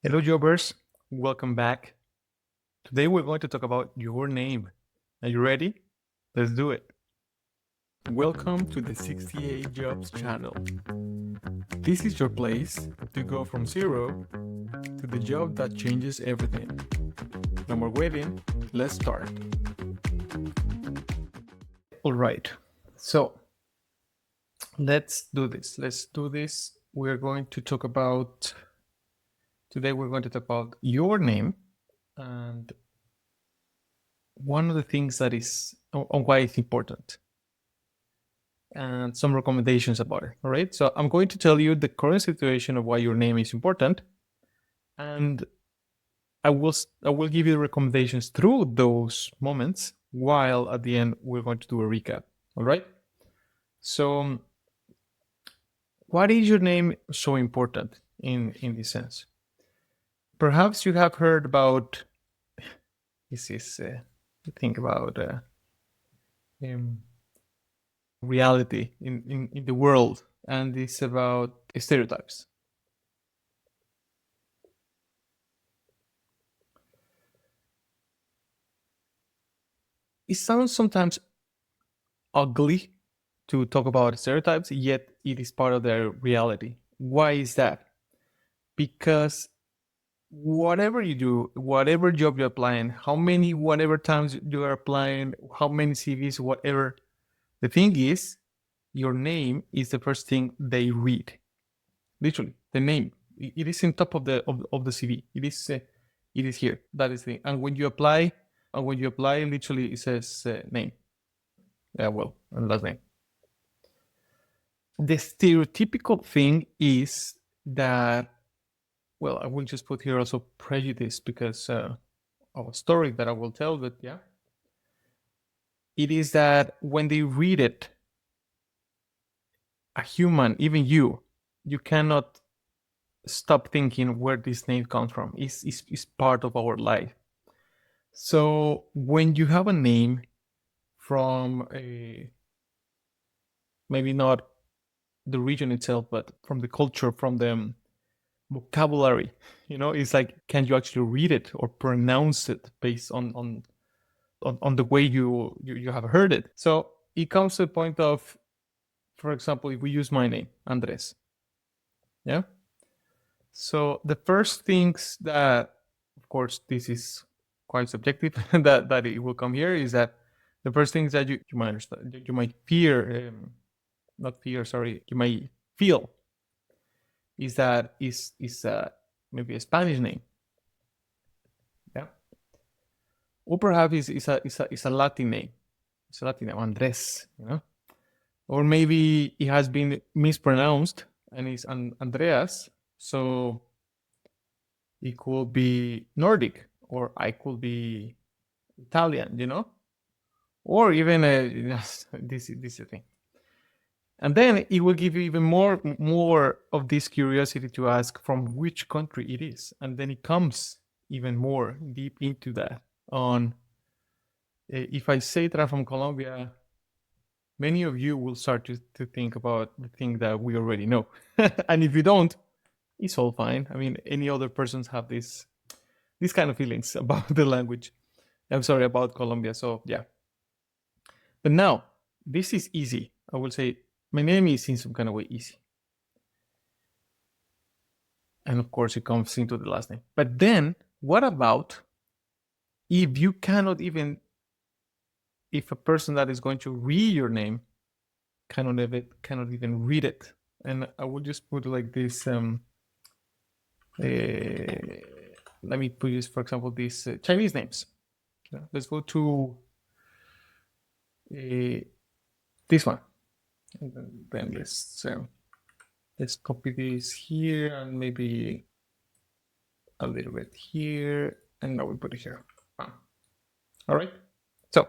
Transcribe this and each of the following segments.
Hello, jobbers. Welcome back. Today we're going to talk about your name. Are you ready? Let's do it. Welcome to the 68 Jobs channel. This is your place to go from zero to the job that changes everything. No more waiting, let's start. All right. So, let's do this. We're going to talk about today we're going to talk about your name and one of the things that is on why it's important and some recommendations about it. All right. So I'm going to tell you the current situation of why your name is important, and I will give you the recommendations through those moments. While at the end we're going to do a recap. All right. So why is your name so important in this sense? Perhaps you have heard about this is think about um, reality in the world, and it's about stereotypes. It sounds sometimes ugly to talk about stereotypes, yet it is part of their reality. Why is that? Because whatever you do, whatever job you're applying, how many, whatever times you are applying, how many CVs, whatever, the thing is, your name is the first thing they read. Literally, the name. It is in top of the CV. It is here. That is the thing. And when you apply, literally it says name. Yeah, well, and last name. The stereotypical thing is that, well, I will just put here also prejudice because of a story that I will tell, but yeah. It is that when they read it, a human, even you cannot stop thinking where this name comes from. It's part of our life. So when you have a name from a maybe not the region itself, but from the culture, from the vocabulary, it's like, can you actually read it or pronounce it based on the way you have heard it? So it comes to the point of, for example, if we use my name, Andres, yeah. So the first things that, of course, this is quite subjective, that it will come here is that the first things that you might understand, you might fear, not fear, sorry, you might feel is that is maybe a Spanish name, yeah, or perhaps is a Latin name. It's a Latin name, Andres, or maybe it has been mispronounced and it's Andreas, so it could be Nordic, or I could be Italian, or even this is the thing. And then it will give you even more of this curiosity to ask from which country it is, and then it comes even more deep into that. On if I say that I'm from Colombia, many of you will start to think about the thing that we already know, and if you don't, it's all fine. I mean, any other persons have these kind of feelings about the language. I'm sorry, about Colombia. So yeah, but now this is easy. I will say my name is in some kind of way easy. And of course, it comes into the last name. But then, what about if you cannot even, if a person that is going to read your name cannot even read it? And I will just put like this. Let me put this, for example, these Chinese names. Let's go to this one, and then let's copy this here and maybe a little bit here, and now we put it here. All right. So,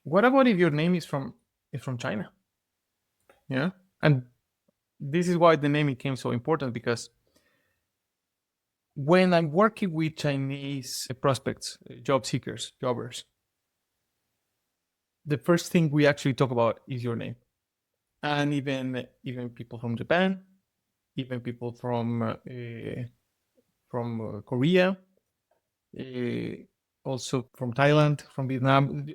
what about if your name is from China? Yeah, and this is why the name became so important, because when I'm working with Chinese prospects, job seekers, jobbers, the first thing we actually talk about is your name, and even people from Japan, even people from Korea, also from Thailand, from Vietnam.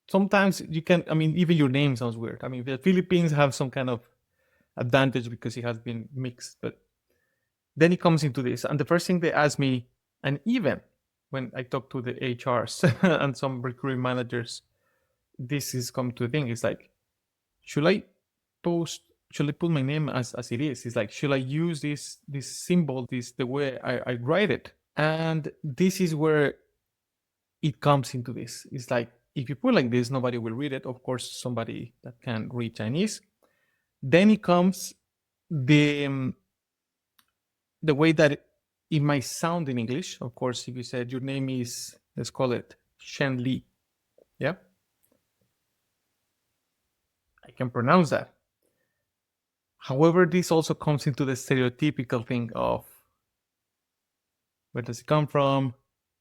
Sometimes you can, I mean, even your name sounds weird. I mean, the Philippines have some kind of advantage because it has been mixed, but then it comes into this. And the first thing they ask me, and even when I talk to the HRs and some recruiting managers, this is come to a thing. It's like, should I post? Should I put my name as it is? It's like, should I use this symbol, this the way I write it? And this is where it comes into this. It's like, if you put like this, nobody will read it. Of course, somebody that can read Chinese. Then it comes the the way that it might sound in English. Of course, if you said your name is, let's call it Shen Li, yeah, I can pronounce that. However, this also comes into the stereotypical thing of where does it come from?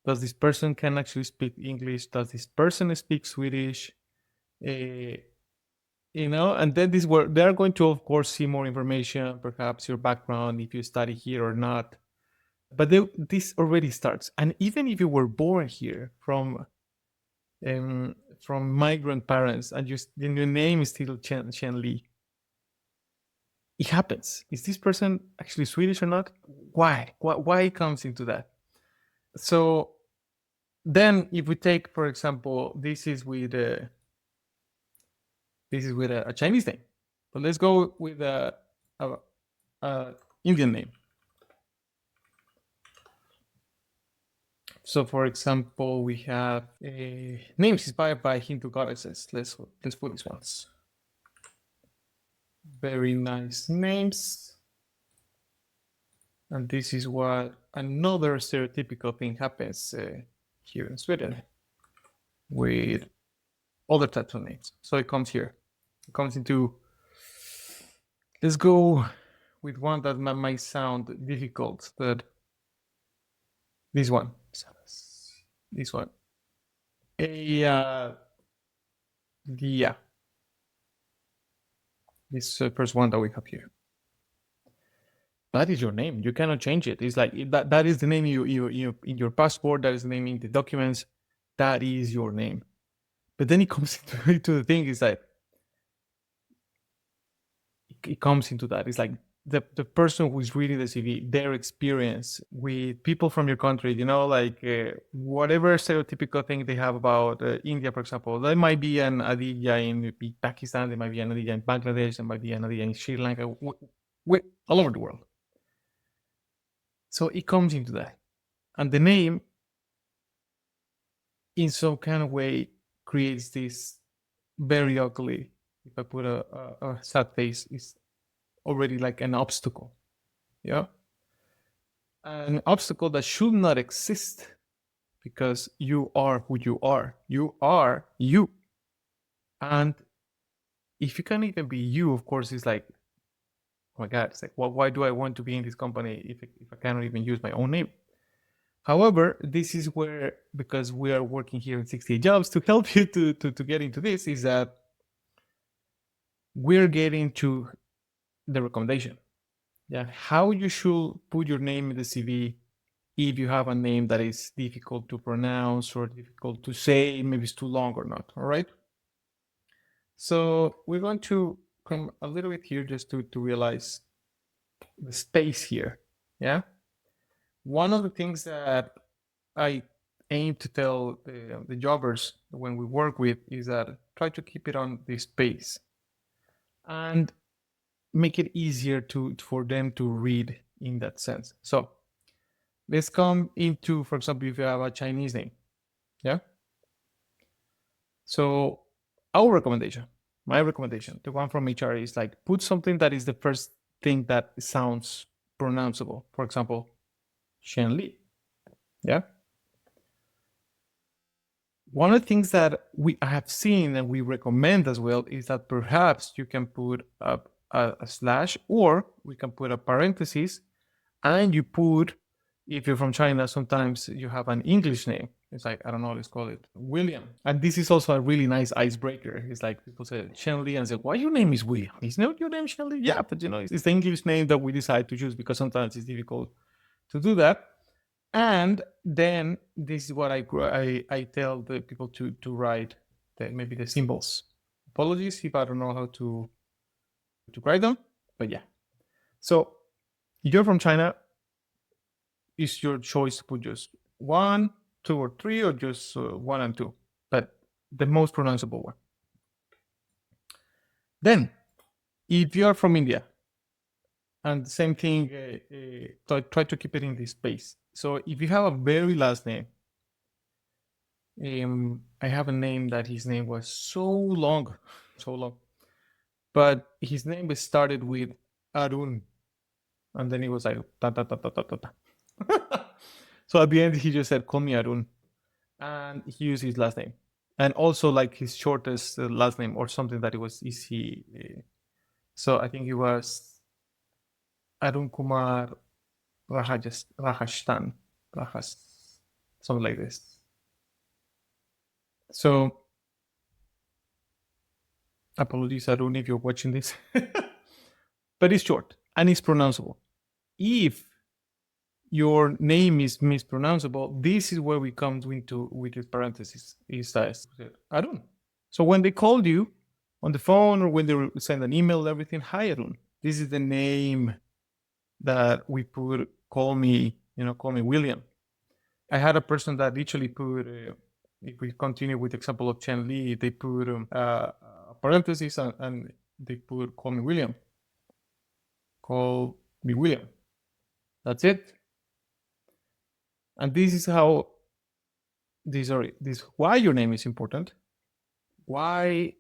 Does this person can actually speak English? Does this person speak Swedish? And then this where they are going to, of course, see more information, perhaps your background, if you study here or not. But this already starts. And even if you were born here from migrant parents and your name is still Chen Li, it happens. Is this person actually Swedish or not? Why it comes into that? So then if we take, for example, this is with a Chinese name, but let's go with a Indian name. So, for example, we have names inspired by Hindu goddesses. Let's put these ones. Very nice names. And this is what another stereotypical thing happens here in Sweden with other types of names. So it comes here. It comes into. Let's go with one that might sound difficult, but this one. This one. Yeah. This first one that we have here. That is your name. You cannot change it. It's like that is the name you in your passport. That is the name in the documents. That is your name. But then it comes into the thing. Is like it comes into that. It's like the person who is reading the CV, their experience with people from your country, like whatever stereotypical thing they have about India, for example. There might be an Aditya in Pakistan, there might be an Aditya in Bangladesh, there might be an Aditya in Sri Lanka, all over the world. So it comes into that. And the name, in some kind of way, creates this very ugly, if I put a sad face, is already like an obstacle. Yeah. An obstacle that should not exist because you are who you are. You are you. And if you can't even be you, of course, it's like, oh my God, it's like, well, why do I want to be in this company if I cannot even use my own name? However, this is where, because we are working here in 60 Jobs to help you to get into this, is that we're getting to the recommendation. Yeah, how you should put your name in the CV if you have a name that is difficult to pronounce or difficult to say, maybe it's too long or not, all right? So we're going to come a little bit here just to realize the space here, yeah? One of the things that I aim to tell the jobbers when we work with is that try to keep it on this space and make it easier for them to read in that sense. So let's come into, for example, if you have a Chinese name, yeah? So our recommendation, my recommendation, the one from HR is like, put something that is the first thing that sounds pronounceable. For example, Shen Li, yeah? One of the things that I have seen and we recommend as well is that perhaps you can put a slash, or we can put a parenthesis, and you put if you're from China, sometimes you have an English name. It's like, I don't know, let's call it William. And this is also a really nice icebreaker. It's like people say Chen Li and say, why your name is William? Is not your name Chen Li? Yeah, but it's the English name that we decide to choose because sometimes it's difficult to do that. And then this is what I tell the people to write maybe the symbols. Apologies if I don't know how to write them, but yeah. So you're from China, it's your choice to put just 1, 2, or 3, or just 1 and 2, but the most pronounceable one. Then, if you are from India, and same thing, try to keep it in this space. So if you have a very last name, I have a name that his name was so long, but his name started with Arun, and then he was like ta ta ta ta ta ta. So at the end, he just said, "Call me Arun," and he used his last name, and also like his shortest last name or something that it was easy. So I think it was Arun Kumar Rahashtan, something like this. So apologies, Arun, if you're watching this, but it's short and it's pronounceable. If your name is mispronounceable, this is where we come into with the parentheses. Is Arun. So when they called you on the phone or when they send an email, everything, hi Arun. This is the name that we put. Call me William. I had a person that literally put. If we continue with the example of Chen Li, they put parentheses and they put call me William. Call me William. That's it. And this is how why your name is important, why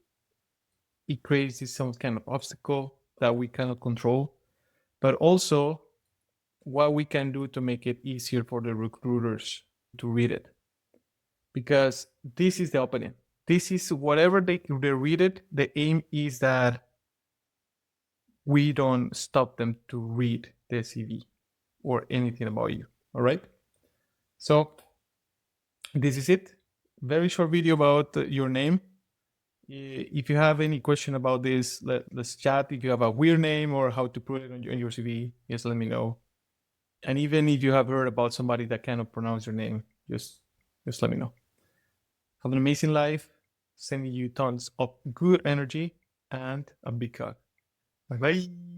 it creates some kind of obstacle that we cannot control, but also what we can do to make it easier for the recruiters to read it. Because this is the opening. This is whatever they read it, the aim is that we don't stop them to read the CV or anything about you. All right? So this is it. Very short video about your name. If you have any question about this, let's chat. If you have a weird name or how to put it on your CV, just let me know. And even if you have heard about somebody that cannot pronounce your name, just let me know. Have an amazing life. Sending you tons of good energy and a big hug. Bye bye.